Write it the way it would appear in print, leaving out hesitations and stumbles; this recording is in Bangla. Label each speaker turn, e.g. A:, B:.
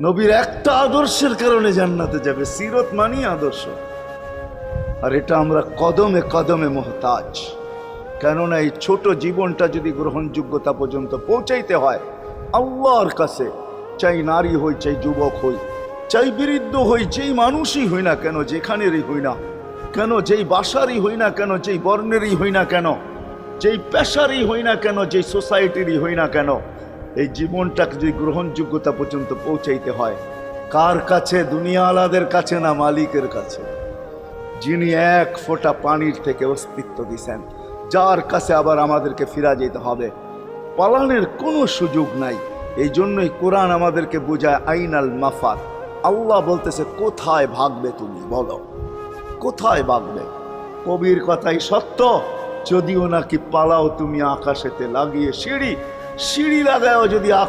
A: নবীর একটা আদর্শের কারণে জান্নাতে যাবে। সিরত মানি আদর্শ। আর এটা আমরা কদমে কদমে মুহতাজ। কেননা এই ছোট জীবনটা যদি গ্রহণযোগ্যতা পর্যন্ত পৌঁছাইতে হয় আল্লাহর কাছে, চাই নারী হই, চাই যুবক হই, চাই বৃদ্ধ হই, যেই মানুষই হই না কেন, যেখানেরই হই না কেন, যেই বাসারই হই না কেন, যেই বর্ণেরই হই না কেন, যেই পেশারই হই না কেন, যেই সোসাইটিরই হই না কেন, এই জীবনটাকে যদি গ্রহণযোগ্যতা পর্যন্ত পৌঁছাইতে হয় কার কাছে? দুনিয়া আলাদের কাছে না, মালিকের কাছে, যিনি এক ফোঁটা পানির থেকে অস্তিত্ব দিছেন, যার কাছে আবার আমাদেরকে ফিরা যেতে হবে। পালানের কোনো সুযোগ নাই। এই জন্যই কোরআন আমাদেরকে বোঝায় আইনাল মাফার। আল্লাহ বলতেছে কোথায় ভাগবে তুমি, বলো কোথায় ভাগবে? কবির কথাই সত্য, যদিও নাকি পালাও তুমি আকাশেতে লাগিয়ে সিঁড়ি, সিঁড়ি লাগাও যদি